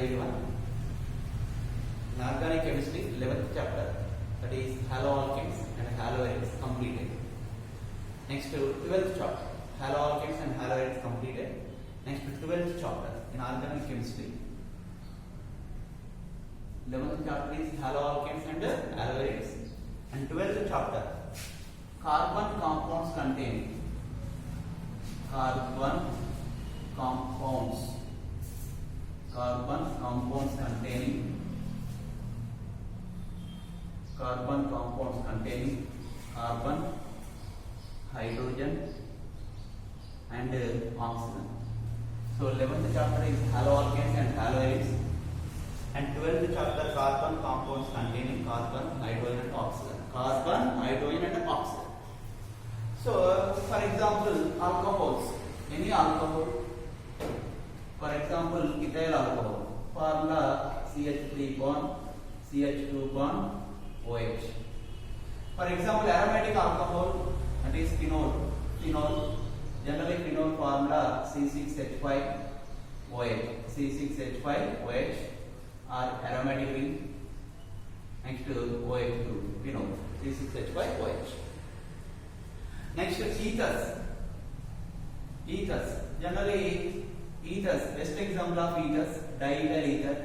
everyone. In organic chemistry, 11th chapter, that is haloalkenes and haloarenes completed. Next, 12th chapter, haloalkenes and haloarenes completed. Next, 12th chapter in organic chemistry. 11th chapter is haloalkenes and haloarenes, and 12th chapter, carbon compounds containing carbon compounds containing carbon, hydrogen and oxygen. So 11th chapter is haloalkenes and haloarenes, and 12th chapter carbon compounds containing carbon, hydrogen and oxygen. Carbon, hydrogen and oxygen. So for example, alcohols, any alcohol, for example ethyl alcohol, formula CH3 bond, CH2 bond, OH. For example, aromatic alcohol, that is phenol, generally phenol formula C6H5OH, C6H5OH or aromatic ring. Next OH2, phenol, C6H5OH. Next ethers, generally ethers, best example of ethers, diethyl ether,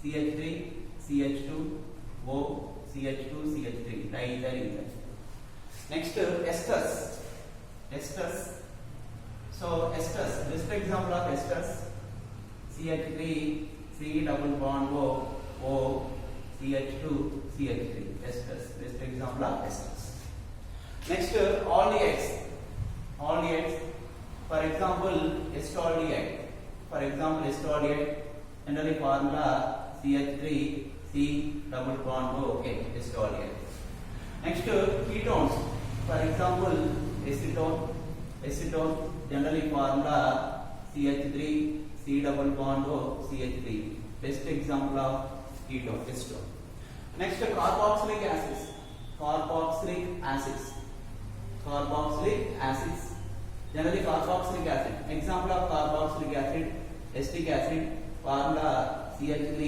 CH3, CH2, O, CH2, CH3, diethyl ether. Next esters. So esters, best example of esters, CH3, C double bond O, CH2, CH3, esters, best example of esters. Next aldehydes, for example estaldehyde, generally formula CH3, C double bond O, okay, estaldehyde. Next ketones, for example acetone, generally formula CH3, C double bond O, CH3, best example of ketone, acetone. Next carboxylic acids, generally carboxylic acid, example of carboxylic acid, acetic acid, formula CH3,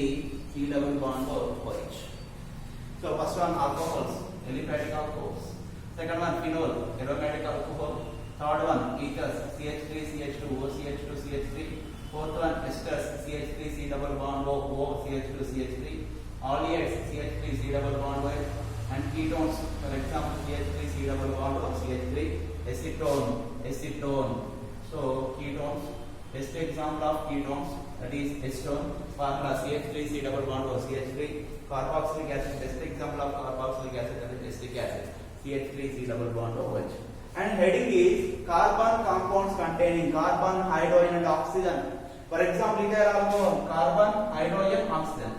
C double bond OH. So first one alcohols, aliphatic alcohols, second one phenol, aromatic alcohol, third one ethers, CH3, CH2O, CH2, CH3, fourth one esters, CH3, C double bond O, CH2, CH3, aldehydes, CH3, C double bond OH, and ketones, for example CH3, C double bond O, CH3, acetone. So ketones, best example of ketones, that is acetone, formula CH3, C double bond O, CH3, carboxylic acid, best example of carboxylic acid, that is acetic acid, CH3, C double bond OH. And heading is carbon compounds containing carbon, hydrogen and oxygen. For example, ethyl alcohol, carbon, hydrogen, oxygen.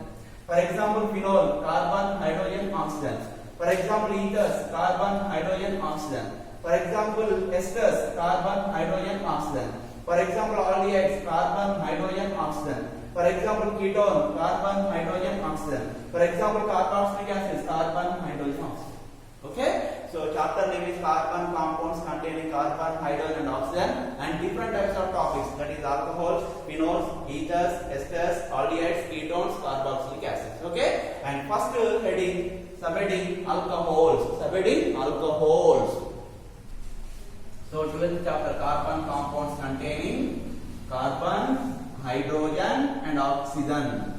For example, phenol, carbon, hydrogen, oxygen. For example, ethers, carbon, hydrogen, oxygen. For example, esters, carbon, hydrogen, oxygen. For example, aldehydes, carbon, hydrogen, oxygen. For example, ketone, carbon, hydrogen, oxygen. For example, carboxylic acids, carbon, hydrogen, oxygen. Okay? So chapter name is carbon compounds containing carbon, hydrogen and oxygen, and different types of topics, that is alcohols, phenols, ethers, esters, aldehydes, ketones, carboxylic acids. Okay? And first heading, subheading alcohols. So 12th chapter, carbon compounds containing carbon, hydrogen and oxygen.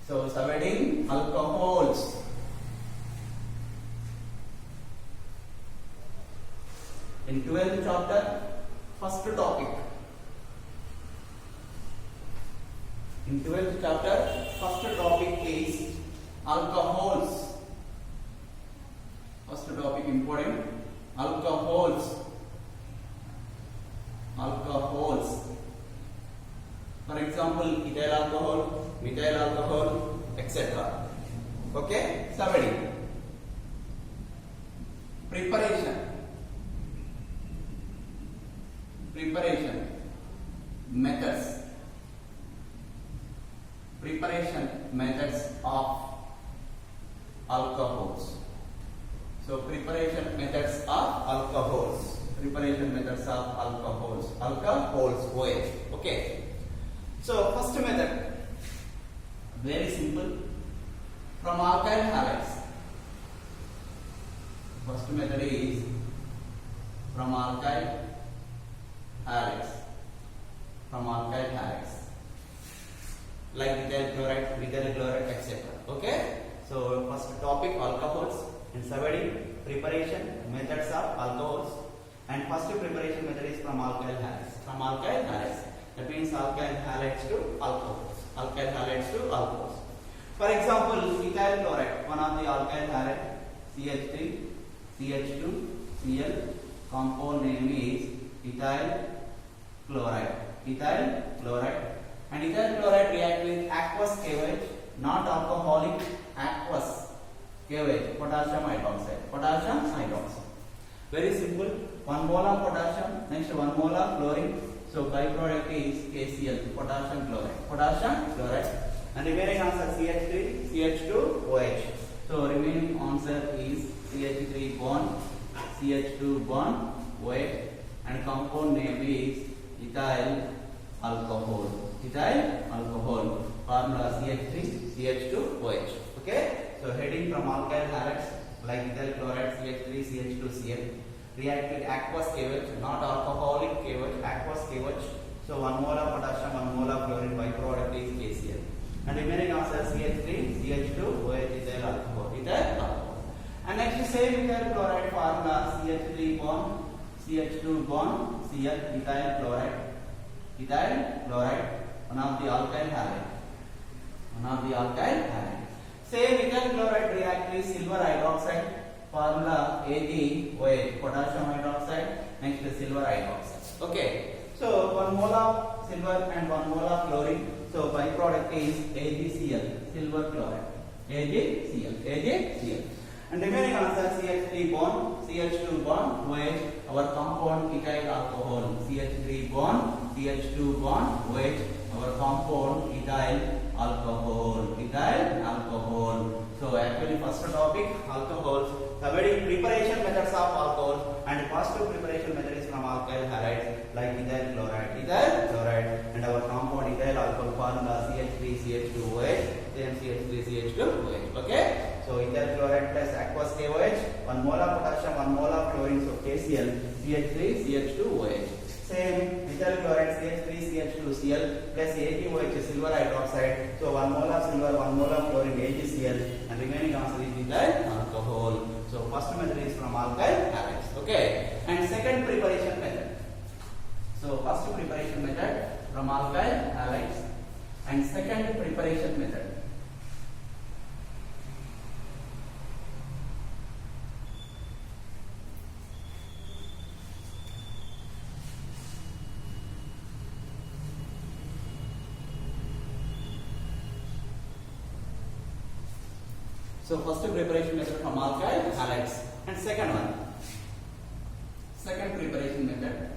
So subheading alcohols. In 12th chapter, first topic. In 12th chapter, first topic is alcohols. First topic important, alcohols. For example, ethyl alcohol, methyl alcohol, etc. Okay? Subheading. Preparation methods of alcohols. So preparation methods of alcohols. Alcohols, OH. Okay. So first method, Very simple. From alkyl halides. First method is from alkyl halides. From alkyl halides. Like methyl chloride, etc. Okay? So first topic, alcohols, and subheading preparation methods of alcohols. And first preparation method is from alkyl halides. From alkyl halides. That means alkyl halides to alcohols. Alkyl halides to alcohols. For example, ethyl chloride, one of the alkyl halide, CH3, CH2, Cl. Compound name is ethyl chloride. Ethyl chloride. And ethyl chloride react with aqueous KOH, not alcoholic, aqueous KOH, potassium hydroxide. Potassium hydroxide. Very simple. 1 mole of potassium, next 1 mole of chlorine. So byproduct is KCl, potassium chloride. Potassium chloride. And remaining answer CH3, CH2, OH. So remaining answer is CH3 bond, CH2 bond, OH. And compound name is ethyl alcohol. Ethyl alcohol. Formula CH3, CH2, OH. Okay? So heading from alkyl halides like ethyl chloride, CH3, CH2, Cl. React with aqueous KOH, not alcoholic KOH, aqueous KOH. So 1 mole of potassium, 1 mole of chlorine, byproduct is KCl. And remaining answer CH3, CH2, OH, ethyl alcohol. Ethyl alcohol. And next same ethyl chloride formula, CH3 bond, CH2 bond, Cl, ethyl chloride. Ethyl chloride, one of the alkyl halide. One of the alkyl halide. Same ethyl chloride react with silver hydroxide. Formula AgOH, potassium hydroxide, next is silver hydroxide. Okay. So 1 mole of silver and 1 mole of chlorine. So byproduct is AgCl, silver chloride. AgCl. And remaining answer CH3 bond, CH2 bond, OH, our compound ethyl alcohol. CH3 bond, CH2 bond, OH, our compound ethyl alcohol. Ethyl alcohol. So actually first topic, alcohols. Subheading preparation methods of alcohol, and first preparation method is from alkyl halides like ethyl chloride. Ethyl chloride, and our compound ethyl alcohol formula CH3 CH2OH, then CH3 CH2OH. Okay? So ethyl chloride plus aqueous KOH, 1 mole of potassium, 1 mole of chlorine, so KCl, CH3 CH2OH. Same ethyl chloride CH3 CH2Cl plus AgOH, silver hydroxide. So 1 mole of silver, 1 mole of chlorine, AgCl, and remaining answer is ethyl alcohol. So first method is from alkyl halides. Okay. And second preparation method. So first preparation method from alkyl halides, and second preparation method. So first preparation method from alkyl halides, and second one, second preparation method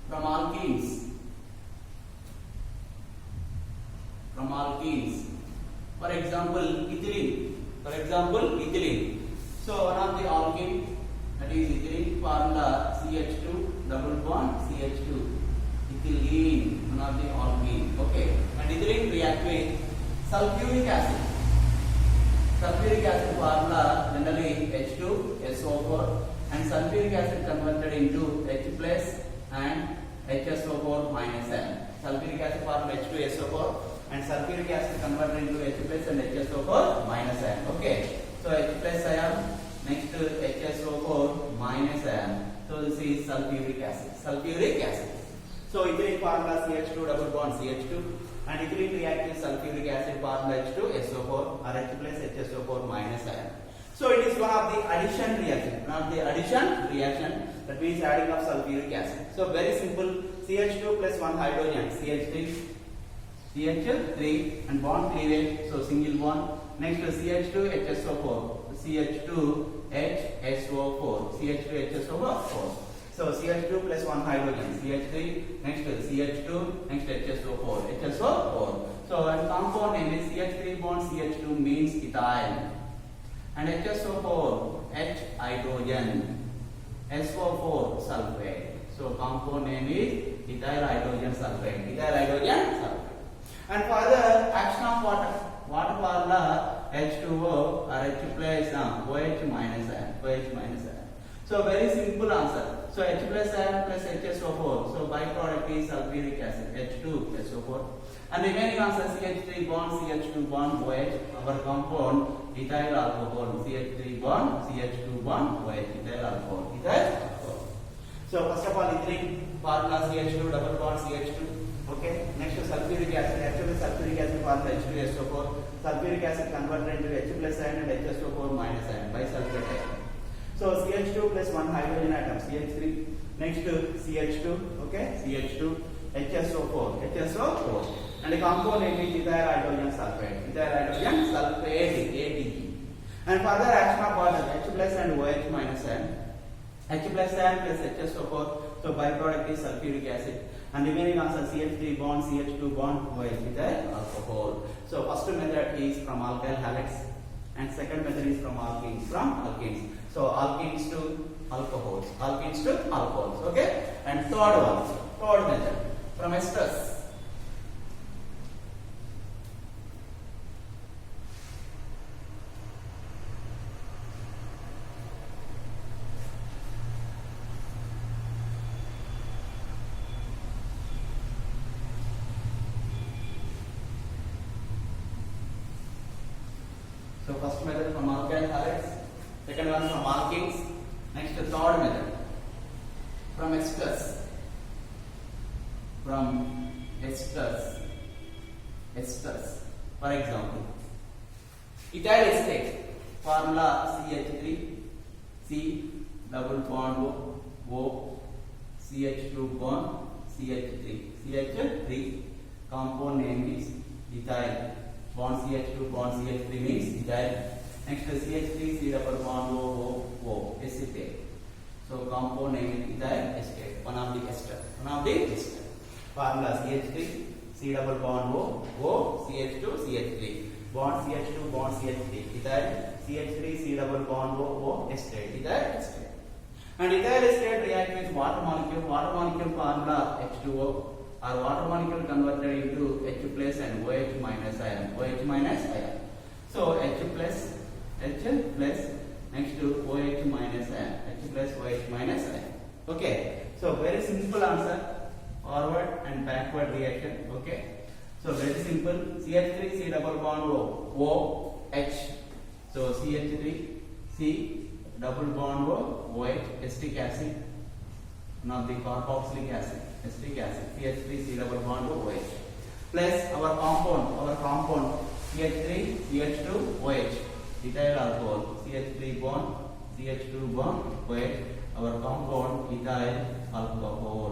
from alkenes. From alkenes. For example, ethylene. For example, ethylene. So one of the alkene, that is ethylene, formula CH2 double bond CH2. Ethylene, one of the alkene. Okay. And ethylene react with sulfuric acid. Sulfuric acid formula generally H2SO4, and sulfuric acid converted into H plus and HSO4 minus N. Sulfuric acid formula H2SO4, and sulfuric acid converted into H plus and HSO4 minus N. Okay. So H plus ion, next to HSO4 minus N. So this is sulfuric acid. Sulfuric acid. So ethylene formula CH2 double bond CH2. And ethylene react with sulfuric acid formula H2SO4 or H plus HSO4 minus ion. So it is one of the addition reaction. One of the addition reaction, that means adding of sulfuric acid. So very simple, CH2 plus 1 hydrogen, CH3, CH3 and bond cleavage, so single bond. Next to CH2 HSO4, CH2 HSO4, CH2 HSO4. So CH2 plus 1 hydrogen, CH3, next to CH2, next HSO4, HSO4. So and compound name is CH3 bond CH2 means ethyl, and HSO4 H hydrogen, SO4 sulfate. So compound name is ethyl hydrogen sulfate. Ethyl hydrogen sulfate. And further action of water. Water formula H2O or H plus OH minus ion. OH minus ion. So very simple answer. So H plus ion plus HSO4. So byproduct is sulfuric acid H2SO4. And remaining answer CH3 bond CH2 bond OH. Our compound ethyl alcohol CH3 bond CH2 bond OH ethyl alcohol. Ethyl alcohol. So first of all ethylene formula CH2 double bond CH2. Okay. Next sulfuric acid. Actually sulfuric acid formula H2SO4. Sulfuric acid converted into H plus ion and HSO4 minus ion bisulfate ion. So CH2 plus one hydrogen atom CH3. Next CH2. Okay. CH2 HSO4. HSO4. And the compound name is ethyl hydrogen sulfate. Ethyl hydrogen sulfate ATE. And further action of water H plus and OH minus ion. H plus ion plus HSO4. So byproduct is sulfuric acid. And remaining answer CH3 bond CH2 bond OH ethyl alcohol. So first method is from alkyl halides and second method is from alkenes. So alkenes to alcohols. Alkenes to alcohols. Okay. And third method from esters. So first method from alkyl halides, second one from alkenes, next third method from esters. From esters. For example, ethyl acetate formula CH3 C double bond O CH2 bond CH3 compound name is ethyl. Bond CH2 bond CH3 means ethyl. Next CH3 C double bond O acetate. So compound name is ethyl acetate. One of the ester. Formula CH3 C double bond O CH2 CH3 bond CH2 bond CH3 ethyl CH3 C double bond O acetate ethyl acetate. And ethyl acetate react with water molecule formula H2O. Or water molecule converted into H plus and OH minus ion. So H plus, next to OH minus ion, H plus OH minus ion. Okay. So very simple answer, forward and backward reaction. Okay. So very simple. CH3 C double bond O H. So CH3 C double bond OH acetic acid. Now the carboxylic acid. Acetic acid CH3 C double bond OH plus our compound CH3 CH2 OH ethyl alcohol CH3 bond CH2 bond OH our compound ethyl alcohol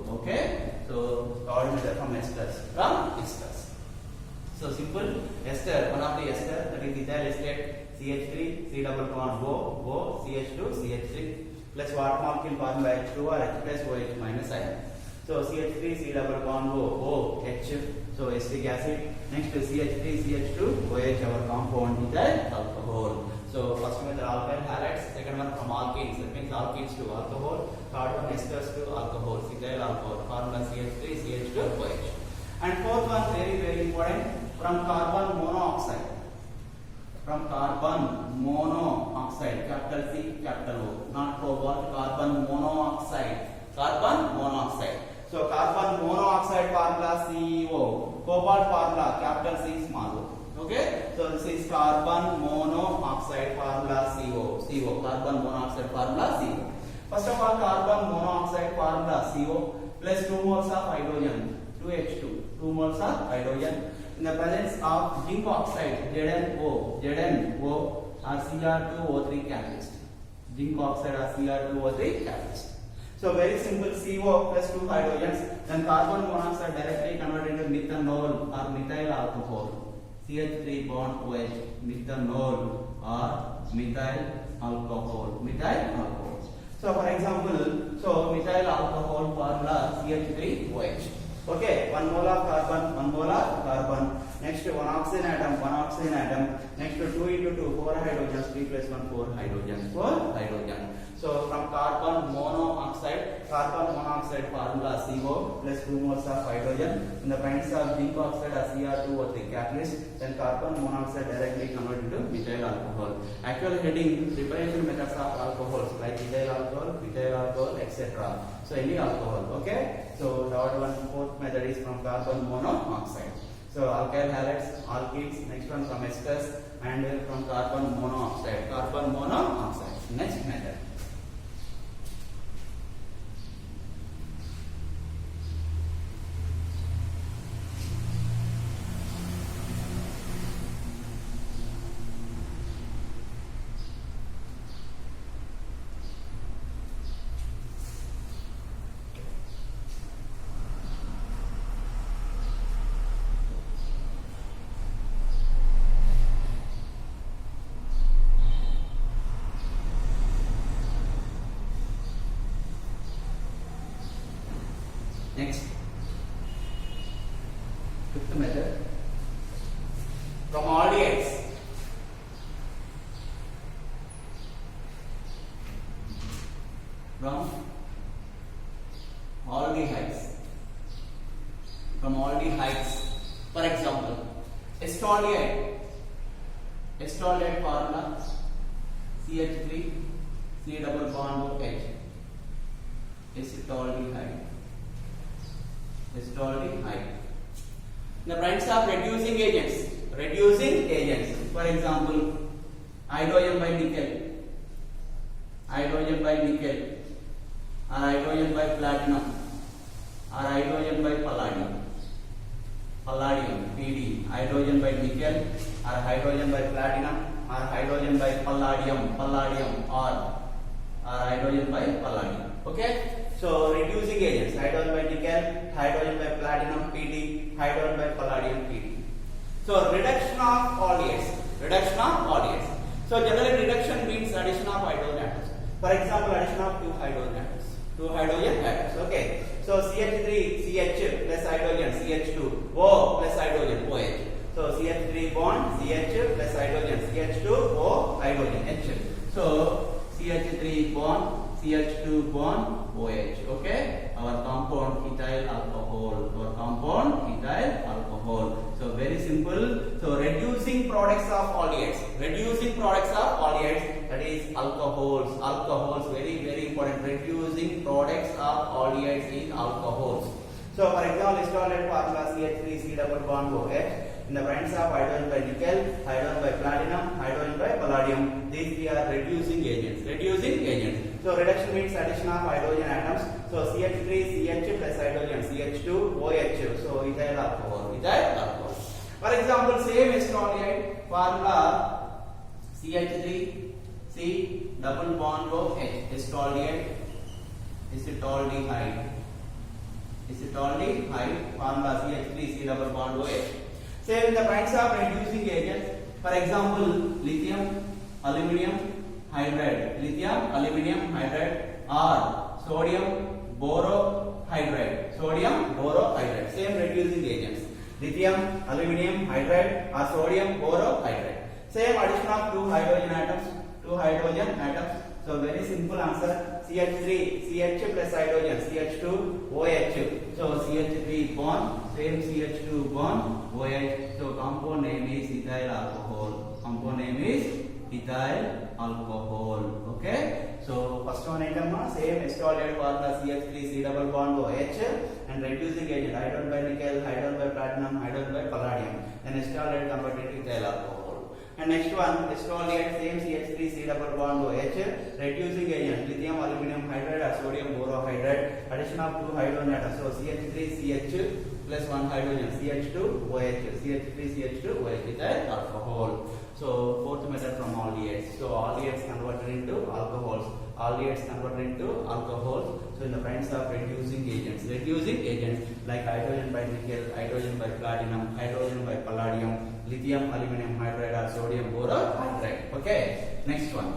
okay. So third method from esters. So simple ester, one of the ester that is ethyl acetate CH3 C double bond O CH2 CH3 plus water molecule formula H2 or H plus OH minus ion. So CH3 C double bond O H. So acetic acid. Next to CH3 CH2 OH our compound ethyl alcohol. So first method alkyl halides, second one from alkenes. That means alkenes to alcohol. Third one esters to alcohol. Ethyl alcohol. Formula CH3 CH2 OH. And fourth one very important from carbon monoxide. Capital C, capital O, not cobalt, carbon monoxide. So carbon monoxide formula CO, cobalt formula capital C, small o. Okay, so this is carbon monoxide formula CO, carbon monoxide formula CO. First of all, carbon monoxide formula CO plus 2 moles of hydrogen, 2H2, 2 moles of hydrogen. In the presence of zinc oxide ZnO or Cr2O3 catalyst. Zinc oxide or Cr2O3 catalyst. So very simple, CO plus 2 hydrogens. Then carbon monoxide directly converted into methanol or methyl alcohol. CH3 bond OH, methanol or methyl alcohol. So for example, methyl alcohol formula CH3OH. Okay, 1 mole of carbon, 1 mole of carbon. Next one oxygen atom oxygen atom. Next to 2 into 2, 4 hydrogens, 3 plus 1, 4 hydrogens, 4 hydrogen. So from carbon monoxide formula CO plus 2 moles of hydrogen. In the presence of zinc oxide or Cr2 was the catalyst, then carbon monoxide directly converted into methyl alcohol. Actual heading preparation methods of alcohols like ethyl alcohol, etc. So any alcohol, okay? So the other fourth method is from carbon monoxide. So alkyl halides, alkenes, next one from esters, and from carbon monoxide. Next method. Next, fifth method, from aldehydes. From aldehydes. For example, estoaldehyde formula CH3 C double bond OH. Estoaldehyde. The brands of reducing agents. For example, hydrogen by nickel, or hydrogen by platinum, or hydrogen by palladium, Pd, hydrogen by nickel, or hydrogen by platinum, or hydrogen by palladium, or hydrogen by palladium. Okay? So reducing agents, hydrogen by nickel, hydrogen by platinum Pd, hydrogen by palladium Pd. So reduction of aldehydes. So generally reduction means addition of hydrogen atoms. For example, addition of two hydrogen atoms. Okay. So CH3 CH plus hydrogen CH2 O plus hydrogen OH. So CH3 bond CH plus hydrogen CH2 O hydrogen H. So CH3 bond CH2 bond OH. Okay, our compound ethyl alcohol. So very simple. So reducing products of aldehydes. That is alcohols. Very important. Reducing products of aldehydes is alcohols. So for example, estoaldehyde formula CH3 C double bond OH. In the presence of hydrogen by nickel, hydrogen by platinum, hydrogen by palladium, these three are reducing agents. So reduction means addition of hydrogen atoms. So CH3 CH plus hydrogen CH2 OH. So ethyl alcohol. For example, same estoaldehyde formula CH3 C double bond OH. Estoaldehyde formula CH3 C double bond OH. Same in the presence of reducing agents. For example, lithium aluminum hydride, or sodium borohydride. Same reducing agents. Lithium aluminum hydride or sodium borohydride. Same addition of two hydrogen atoms. So very simple answer. CH3 CH plus hydrogen CH2 OH. So CH3 bond, same CH2 bond OH. So compound name is ethyl alcohol. Okay. So first one item same estoaldehyde formula CH3 C double bond OH, and reducing agent hydrogen by nickel, hydrogen by platinum, hydrogen by palladium. Then estoaldehyde converted to ethyl alcohol. And next one, estoaldehyde same CH3 C double bond OH, reducing agent lithium aluminum hydride or sodium borohydride, addition of two hydrogen atoms. So CH3 CH plus one hydrogen CH2 OH, ethyl alcohol. So fourth method from aldehydes. So aldehydes converted into alcohols. So in the presence of reducing agents like hydrogen by nickel, hydrogen by platinum, hydrogen by palladium, lithium aluminum hydride or sodium borohydride. Okay, next one.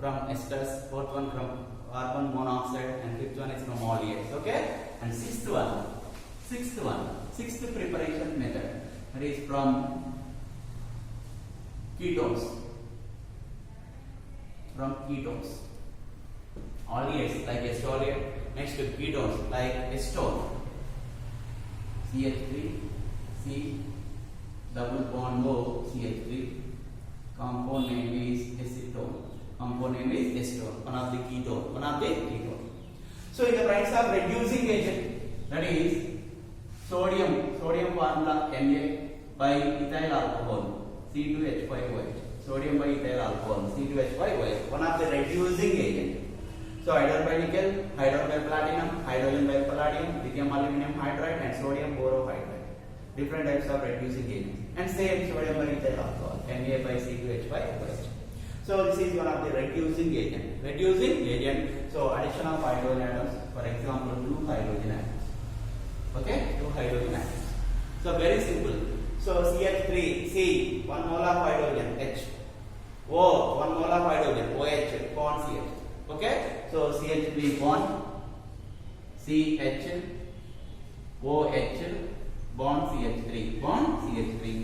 from esters, fourth one from carbon monoxide, and fifth one is from aldehydes. Okay, and sixth preparation method, that is from ketones. From ketones, aldehydes like acetolate. Next to ketones like acetone, CH3, C double bond O, CH3. Compound name is acetone. Compound name is acetone. One of the ketone. So in the presence of reducing agent, that is sodium formula Na by ethyl alcohol, C2H5OH. Sodium by ethyl alcohol, C2H5OH. One of the reducing agent. So hydrogen by nickel, hydrogen by platinum, hydrogen by palladium, lithium aluminum hydride, and sodium borohydride. Different types of reducing agents. And same sodium by ethyl alcohol, Na by C2H5OH. So this is one of the reducing agent. So addition of hydrogen atoms, for example, 2 hydrogen atoms. Okay, 2 hydrogen atoms. So very simple. So CH3, C, 1 mole of hydrogen, H. O, 1 mole of hydrogen, OH, bond CH. Okay, so CH3 bond, CH, OH, bond CH3.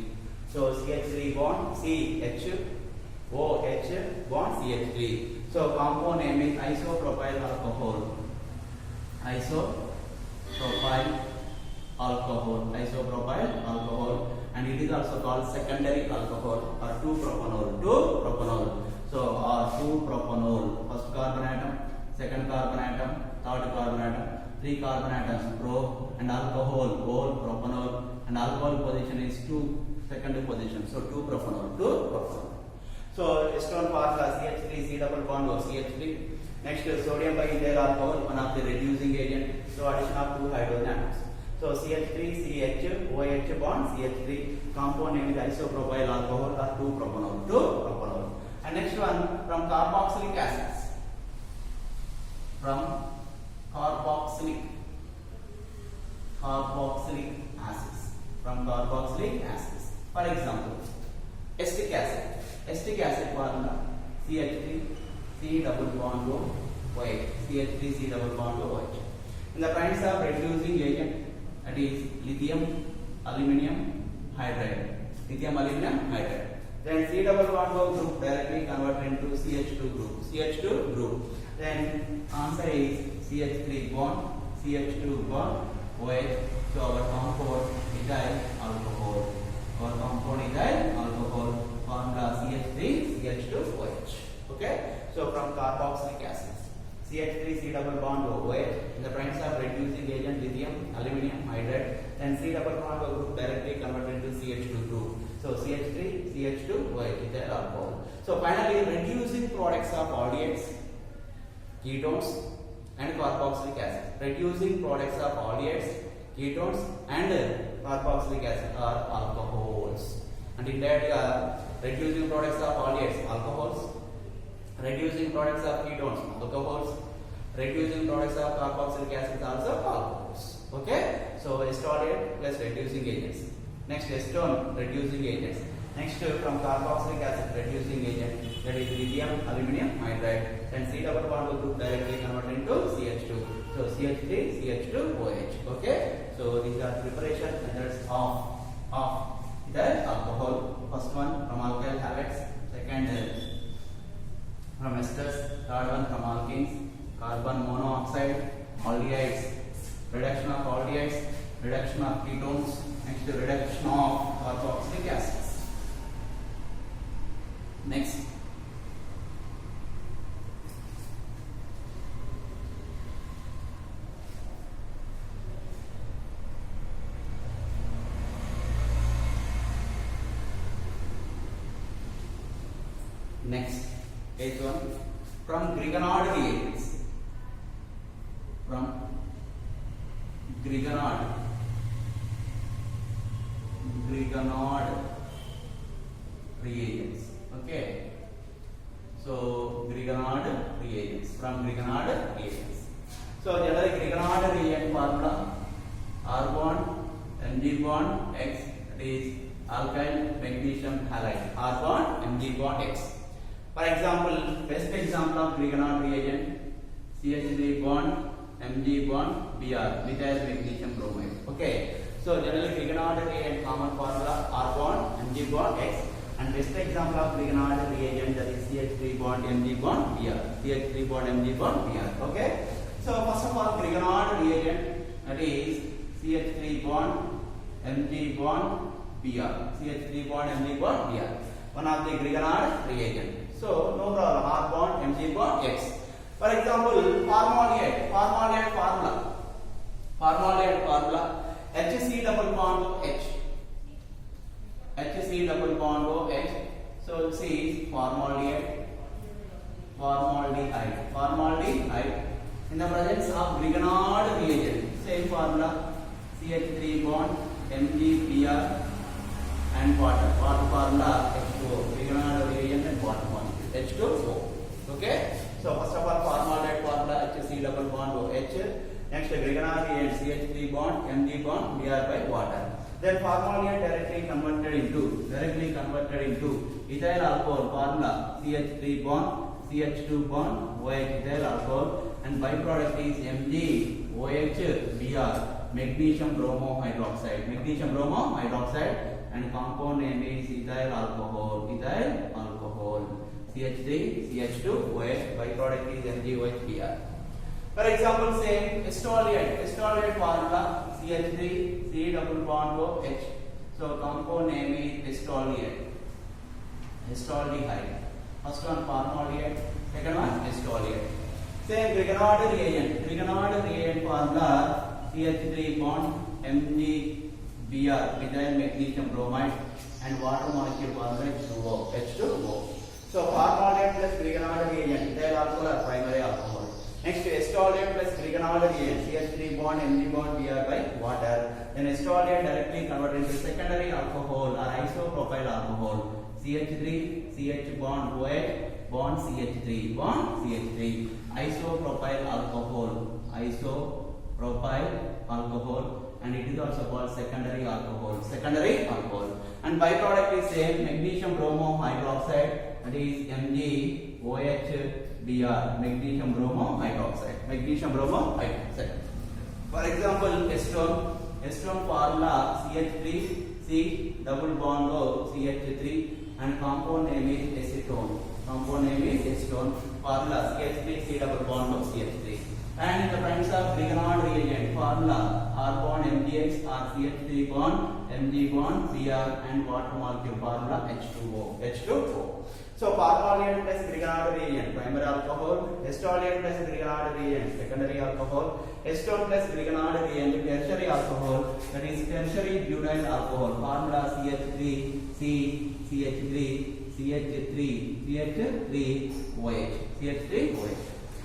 So CH3 bond, CH, OH, bond CH3. So compound name is isopropyl alcohol. Isopropyl alcohol, and it is also called secondary alcohol or 2-propanol. So 2-propanol, first carbon atom, second carbon atom, third carbon atom, 3 carbon atoms, pro, and alcohol, whole propanol, and alcohol position is 2, second position. So 2-propanol. So acetone formula CH3, C double bond O, CH3. Next sodium by ethyl alcohol, one of the reducing agent. So addition of 2 hydrogen atoms. So CH3, CH, OH bond CH3. Compound name is isopropyl alcohol or 2-propanol. And next one from carboxylic acids. From carboxylic acids. For example, acetic acid formula CH3, C double bond O, OH. CH3, C double bond O, OH. In the presence of reducing agent, that is lithium aluminum hydride. Then C double bond O group directly converted into CH2 group. Then answer is CH3 bond, CH2 bond, OH. So our compound ethyl alcohol. Formula CH3, CH2, OH. Okay. So from carboxylic acids, CH3, C double bond O, OH. In the presence of reducing agent lithium aluminum hydride, then C double bond O group directly converted into CH2 group. So CH3, CH2, OH, ethyl alcohol. So finally, reducing products of aldehydes, ketones, and carboxylic acid. Reducing products of aldehydes, ketones, and carboxylic acid are alcohols. And in that, reducing products of aldehydes, alcohols. Reducing products of ketones, alcohols. Reducing products of carboxylic acids also alcohols. Okay. So acetolate plus reducing agents. Next acetone reducing agents. Next from carboxylic acid reducing agent, that is lithium aluminum hydride. Then C double bond group directly converted into CH2. So CH3, CH2, OH. Okay. So these are preparation methods of ethyl alcohol. First one from alkyl halides. Second from esters. Third one from alkenes. Carbon monoxide, aldehydes. Reduction of aldehydes. Reduction of ketones. Next, reduction of carboxylic acids. Next, page 1 from Grignard reagents. Grignard reagents. Okay. So Grignard reagents. So generally Grignard reagent formula: R bond, Mg bond, X, that is alkyl magnesium halide. R bond, Mg bond, X. For example, best example example of Grignard reagent, CH3 bond, Mg bond, Br, methyl magnesium bromide. Okay. So generally Grignard reagent common formula R bond, Mg bond, X, and best example of Grignard reagent, that is CH3 bond, Mg bond, Br, CH3 bond, Mg bond, Br. Okay. So first of all, Grignard reagent, that is CH3 bond, Mg bond, Br, CH3 bond, Mg bond, Br. One of the Grignard reagent. So no problem. R bond, Mg bond, X. For example, formaldehyde formula, HC double bond H, HC double bond OH. So see formaldehyde in the presence of Grignard reagent. Same formula, CH3 bond, MgBr and water. Water formula H2O. Grignard reagent and water molecule H2O. Okay. So first of all, formaldehyde formula HC double bond OH. Next, Grignard reagent CH3 bond, Mg bond, Br by water. Then formaldehyde directly converted into ethyl alcohol formula CH3 bond, CH2 bond, OH ethyl alcohol, and byproduct is Mg, OH, Br, magnesium bromohydroxide, and compound name is ethyl alcohol, CH3, CH2, OH, byproduct is Mg, OH, Br. For example, same estolehyde formula CH3, C double bond OH. So compound name is estolehyde. First one formaldehyde, second one estolehyde. Same Grignard reagent formula CH3 bond MgBr, methyl magnesium bromide, and water molecule formula H2O. So formaldehyde plus Grignard reagent, ethyl alcohol or primary alcohol. Next, estolehyde plus Grignard reagent, CH3 bond, Mg bond, Br by water. Then estolehyde directly converted into secondary alcohol or isopropyl alcohol, CH3, CH bond, OH, bond, CH3, isopropyl alcohol, and it is also called secondary alcohol. And byproduct is same, magnesium bromohydroxide, that is MgOH, Br, magnesium bromohydroxide. For example, acetone formula CH3, C double bond O, CH3, and compound name is acetone. Formula CH3, C double bond O, CH3. And in the presence of Grignard reagent formula R bond MgX or CH3 bond, Mg bond, Br, and water molecule formula H2O. So formaldehyde plus Grignard reagent, primary alcohol. Estolehyde plus Grignard reagent, secondary alcohol. Acetone plus Grignard reagent, tertiary alcohol. That is tertiary butyl alcohol. Formula CH3, C, CH3OH.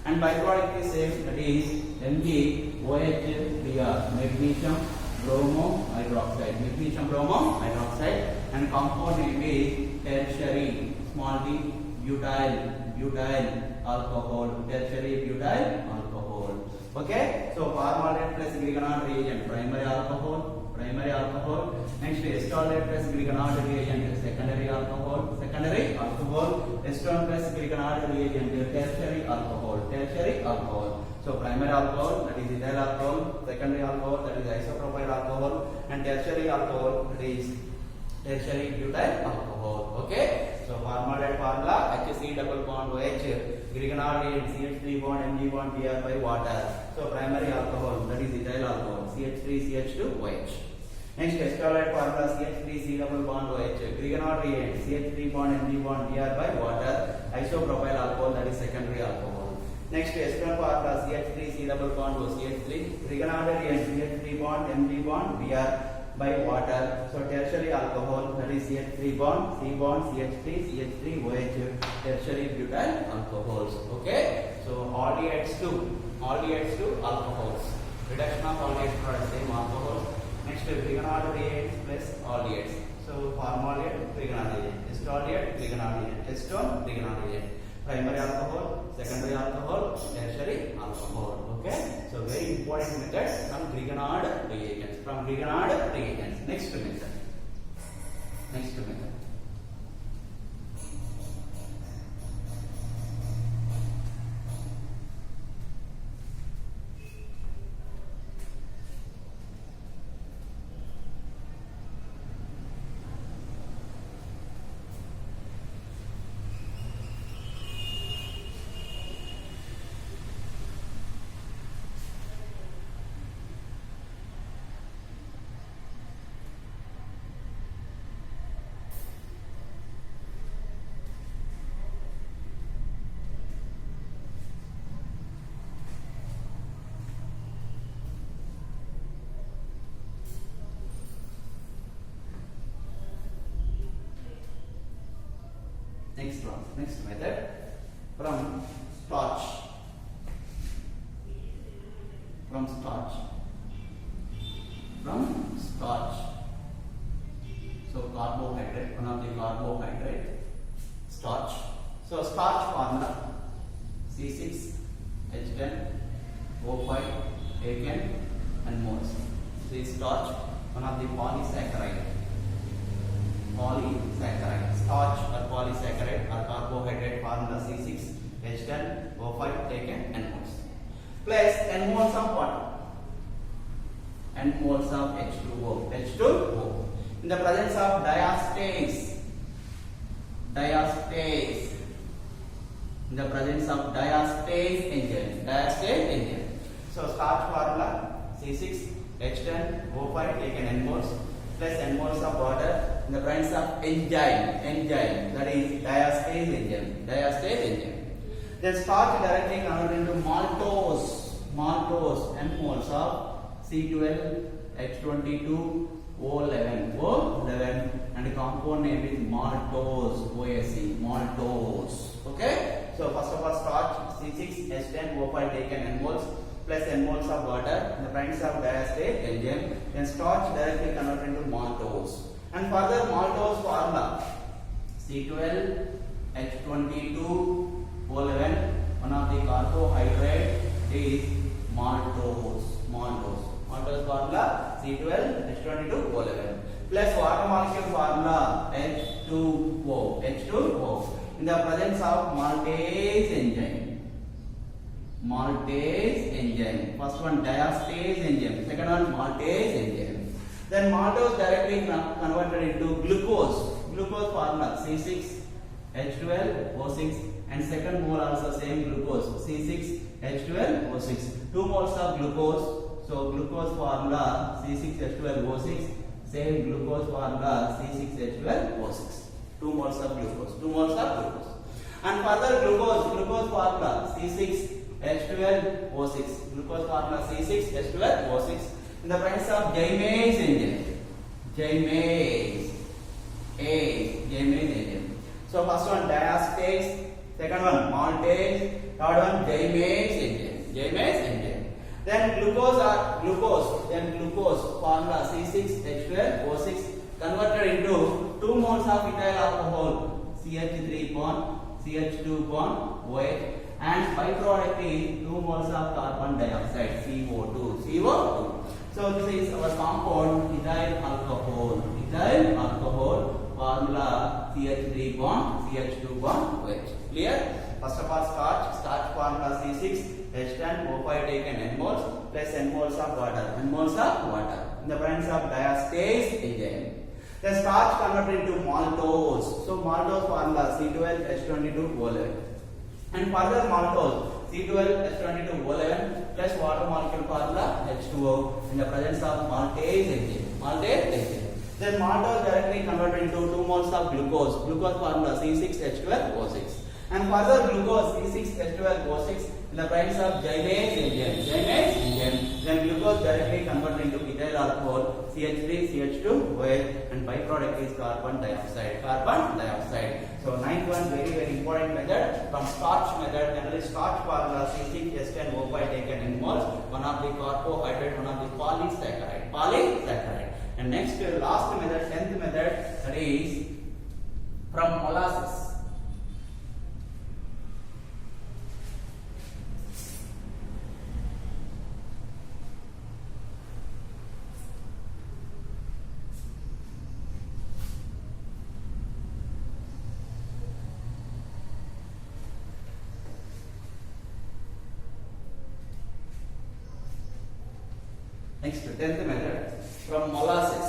And byproduct is same, that is MgOH, Br, magnesium bromohydroxide, and compound name is tertiary, small d, butyl alcohol, tertiary butyl alcohol. Okay, so formaldehyde plus Grignard reagent, primary alcohol. Next, estolehyde plus Grignard reagent, secondary alcohol. Acetone plus Grignard reagent, tertiary alcohol. So primary alcohol, that is ethyl alcohol. Secondary alcohol, that is isopropyl alcohol, and tertiary alcohol, that is tertiary butyl alcohol. Okay, so formaldehyde formula HC double bond OH, Grignard reagent CH3 bond, Mg bond, Br by water. So primary alcohol, that is ethyl alcohol, CH3, CH2, OH. Next, estolehyde formula CH3, C double bond OH, Grignard reagent CH3 bond, Mg bond, Br by water, isopropyl alcohol, that is secondary alcohol. Next, acetone formula CH3, C double bond O, CH3, Grignard reagent CH3 bond, Mg bond, Br by water. So tertiary alcohol, that is CH3 bond, C bond, CH3, OH, tertiary butyl alcohols. Okay, so aldehydes to alcohols. Reduction of aldehydes products, same alcohol. Next, Grignard reagents plus aldehydes. So formaldehyde, Grignard reagent, estolehyde, Grignard reagent, acetone, Grignard reagent. Primary alcohol, secondary alcohol, tertiary alcohol. Okay, so very important method from Grignard reagents. Next method. Next method from starch. From starch. So carbohydrate, one of the carbohydrate, starch. So starch formula C6H10O5 AN and moles. So starch, one of the polysaccharide. Starch or polysaccharide or carbohydrate formula C6H10O5 taken and moles. Plus n moles of water. N moles of H2O. In the presence of diastase. In the presence of diastase enzyme. So starch formula C6H10O5 taken n moles plus n moles of water in the presence of enzyme that is diastase enzyme. Then starch directly converted into maltose n moles of C12H22O11 and the compound name is maltose, maltose. Okay? So first of all, starch C6H10O5 taken n moles plus n moles of water in the presence of diastase enzyme. Then starch directly converted into maltose. And further maltose formula C12H22O11, one of the carbohydrate is maltose. Maltose formula C12H22O11 plus water molecule formula H2O in the presence of maltase enzyme. First one diastase enzyme, second one maltase enzyme. Then maltose directly converted into glucose. Glucose formula C6H12O6 and second mole also same glucose C6H12O6. 2 moles of glucose. So glucose formula C6H12O6, same glucose formula C6H12O6. 2 moles of glucose. And further glucose formula C6H12O6. Glucose formula C6H12O6 in the presence of Jamase enzyme. So first one diastase, second one maltase, third one Jamase enzyme. Then glucose formula C6H12O6 converted into 2 moles of ethyl alcohol CH3 bond, CH2 bond, OH, and byproduct is 2 moles of carbon dioxide CO2. So this is our compound ethyl alcohol formula CH3 bond, CH2 bond, OH. Clear? First of all, starch formula C6H10O5 taken n moles plus n moles of water in the presence of diastase enzyme. The starch converted into maltose. So maltose formula C12H22O11 and further maltose C12H22O11 plus water molecule formula H2O in the presence of maltase enzyme. Then maltose directly converted into 2 moles of glucose formula C6H12O6 and further glucose C6H12O6 in the presence of Jamase enzyme. Then glucose directly converted into ethyl alcohol CH3 CH2 OH and byproduct is carbon dioxide. So ninth one, very important method from starch method. Generally starch formula C6H10O5 taken in moles, one of the carbohydrate, one of the polysaccharide. And next last method, 10th method, that is from molasses. Next 10th method from molasses.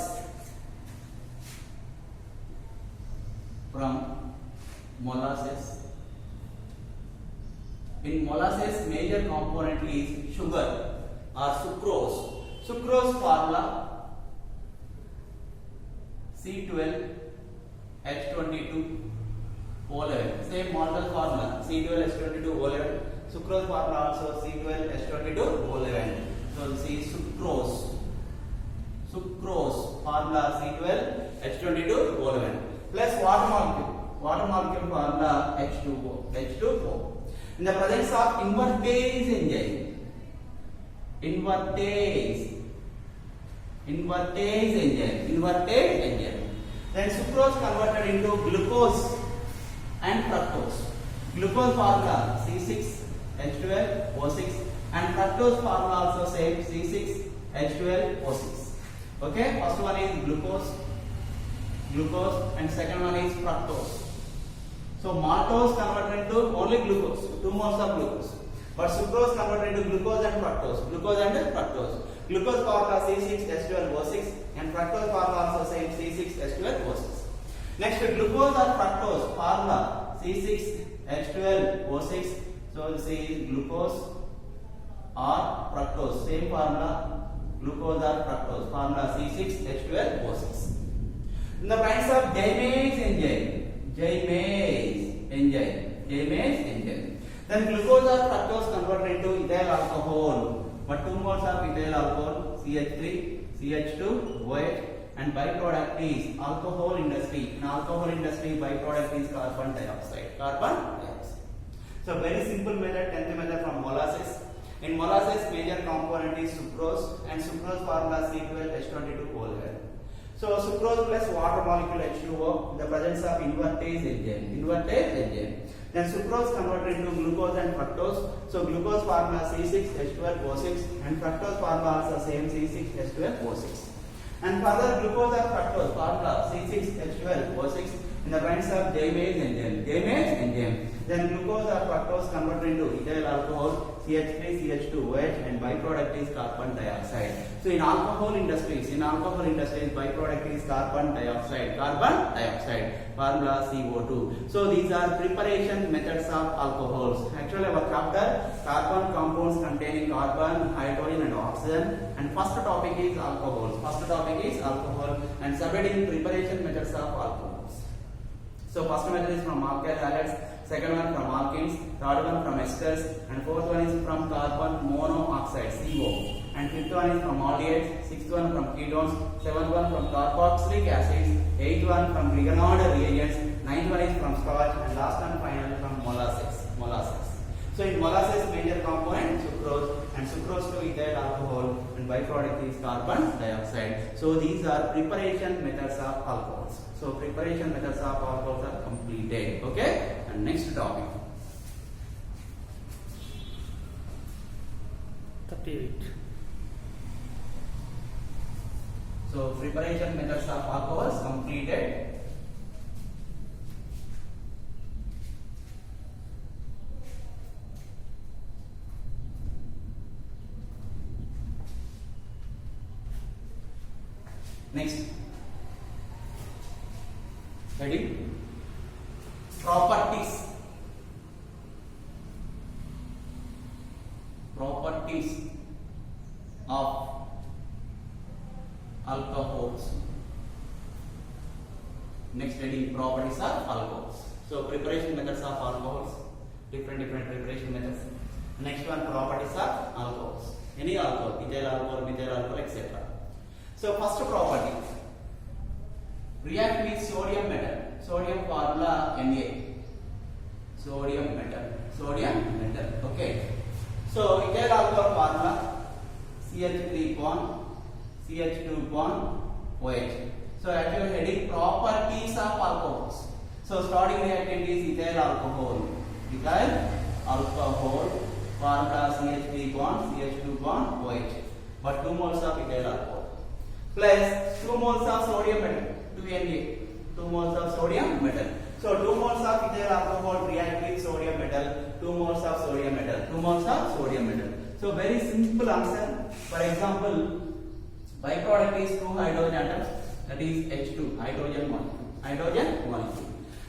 In molasses, major component is sugar or sucrose. Sucrose formula C12H22O11. Same maltose formula C12H22O11. Sucrose formula also C12H22O11. So this is sucrose. Sucrose formula C12H22O11 plus water water molecule formula H2O, H2O. In the presence of invertase enzyme, invertase enzyme, then sucrose converted into glucose and fructose. Glucose formula C6H12O6 and fructose formula also same C6H12O6. Okay, first one is glucose and second one is fructose. So maltose converted into only glucose, 2 moles of glucose. But sucrose converted into glucose and fructose. Glucose formula C6H12O6 and fructose formula also same C6H12O6. Next, glucose or fructose formula C6H12O6. So this is glucose or fructose, same formula, glucose or fructose, formula C6H12O6. In the presence of Jaymes enzyme, then glucose or fructose converted into ethyl alcohol, but 2 moles of ethyl alcohol, CH3, CH2OH, and byproduct is alcohol industry. In alcohol industry, byproduct is carbon dioxide. So very simple method, 10th method from molasses. In molasses, major component is sucrose, and sucrose formula C12H22O11. So sucrose plus water molecule H2O in the presence of invertase enzyme. Then sucrose converted into glucose and fructose. So glucose formula C6H12O6 and fructose formula also same C6H12O6. And further glucose and fructose formula C6H12O6 in the presence of Jaymes enzyme. Then glucose or fructose converted into ethyl alcohol, CH3, CH2OH, and byproduct is carbon dioxide. So in alcohol industries, byproduct is carbon dioxide, formula CO2. So these are preparation methods of alcohols. Actually our chapter, carbon compounds containing carbon, hydrogen and oxygen, and first topic is alcohols. And subheading preparation methods of alcohols. So first method is from alkyl halides, second one from alkenes, third one from esters, and fourth one is from carbon monoxide CO, and fifth one is from aldehydes, sixth one from ketones, seventh one from carboxylic acids, eighth one from Grignard reagents, ninth one is from starch, and last one finally from molasses. So in molasses, major component sucrose, and sucrose to ethyl alcohol, and byproduct is carbon dioxide. So these are preparation methods of alcohols. So preparation methods of alcohols are completed. Okay, and next topic. 38. So preparation methods of alcohols completed. Next, heading properties of alcohols. Next heading, properties of alcohols. So preparation methods of alcohols, different preparation methods. Next one, properties of alcohols. Any alcohol, ethyl alcohol, methyl alcohol, etc. So first property, react with sodium metal. Sodium formula Na. Sodium metal. Okay. So ethyl alcohol formula CH3 bond, CH2 bond, OH. So actually heading properties of alcohols. So starting reactant is ethyl alcohol. Formula CH3 bond, CH2 bond, OH. But 2 moles of ethyl alcohol. Plus 2 moles of sodium metal, 2Na, 2 moles of sodium metal. So 2 moles of ethyl alcohol react with sodium metal, 2 moles of sodium metal, 2 moles of sodium metal. So very simple answer. For example, byproduct is 2 hydrogen atoms, that is H2, hydrogen molecule.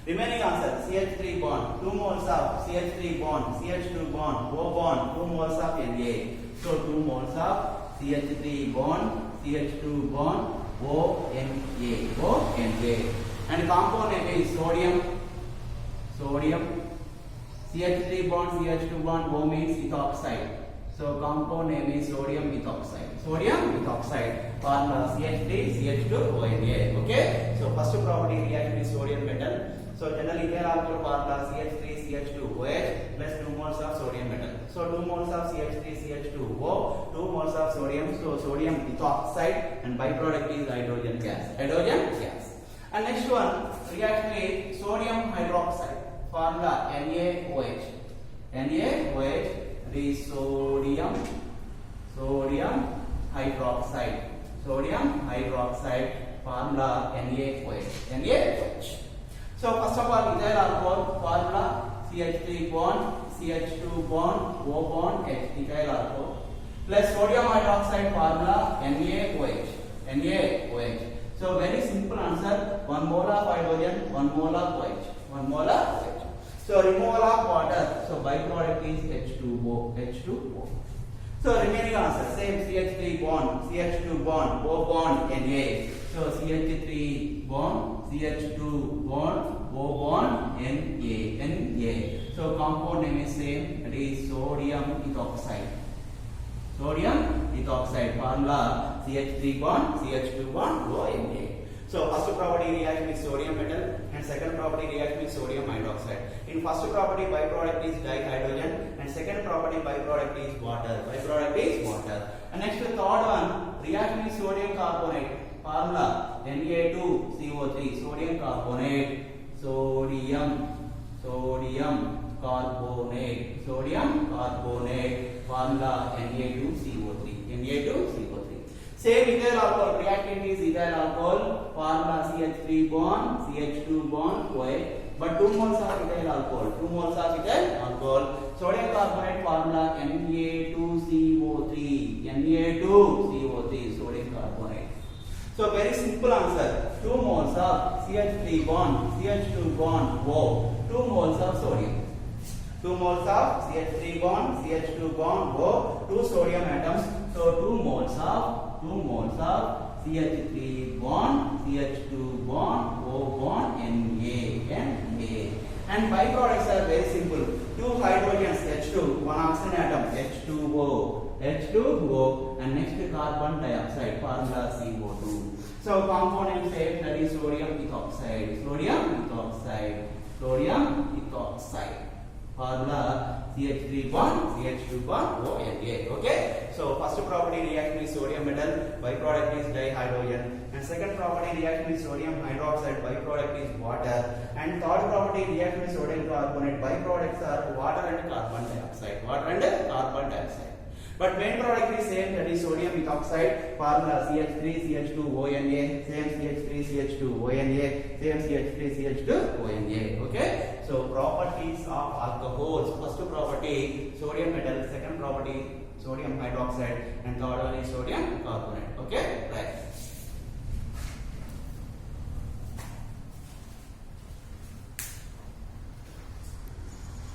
Remaining answer, CH3 bond, 2 moles of CH3 bond, CH2 bond, O bond, 2 moles of Na. So 2 moles of CH3 bond, CH2 bond, ONA. And compound name is sodium. CH3 bond, CH2 bond, O means ethoxide. So compound name is sodium ethoxide. Formula CH3, CH2, ONA. Okay. So first property, react with sodium metal. So generally ethyl alcohol formula CH3CH2OH plus 2 moles of sodium metal. So 2 moles of CH3CH2O, 2 moles of sodium, so sodium ethoxide, and byproduct is hydrogen gas. Hydrogen gas. And next one, react with sodium hydroxide formula NaOH. NaOH is sodium hydroxide. Sodium hydroxide formula NaOH. NaOH. So first of all, ethyl alcohol formula CH3 bond, CH2 bond, O bond, H, ethyl alcohol, plus sodium hydroxide formula NaOH. NaOH. So very simple answer, 1 mole of hydrogen, 1 mole of OH. 1 mole of OH. So removal of water, so byproduct is H2O. H2O. So remaining answer, same CH3 bond, CH2 bond, O bond, Na. So CH3 bond, CH2 bond, O bond, Na. So compound name is same, that is sodium ethoxide. Sodium ethoxide formula CH3 bond, CH2 bond, O, Na. So first property react with sodium metal and second property react with sodium hydroxide. In first property byproduct is dihydrogen and second property byproduct is water. Byproduct is water. And next the third one react with sodium carbonate formula Na2CO3. Sodium carbonate. Sodium carbonate. Sodium carbonate formula Na2CO3. Na2CO3. Same ethyl alcohol, reactant is ethyl alcohol, formula CH3 bond, CH2 bond, OH, but 2 moles of ethyl alcohol, 2 moles of ethyl alcohol. Sodium carbonate formula Na2CO3, Na2CO3, sodium carbonate. So very simple answer, 2 moles of CH3 bond, CH2 bond, O, 2 moles of sodium. 2 moles of CH3 bond, CH2 bond, O, 2 sodium atoms. So 2 moles of CH3 bond, CH2 bond, O bond, Na. And byproducts are very simple. 2 hydrogens, H2, 1 oxygen atom, H2O, and next carbon dioxide, formula CO2. So compound name same, that is sodium ethoxide. Sodium ethoxide. Formula CH3 bond, CH2 bond, O, Na. Okay. So first property react with sodium metal, byproduct is dihydrogen, and second property react with sodium hydroxide, byproduct is water, and third property react with sodium carbonate, byproducts are water and carbon dioxide. Water and carbon dioxide. But main product is same, that is sodium ethoxide, formula CH3CH2ONA, same CH3CH2ONA, same CH3CH2ONA. Okay. So properties of alcohols. First property sodium metal, second property sodium hydroxide, and third one is sodium carbonate. Okay, right.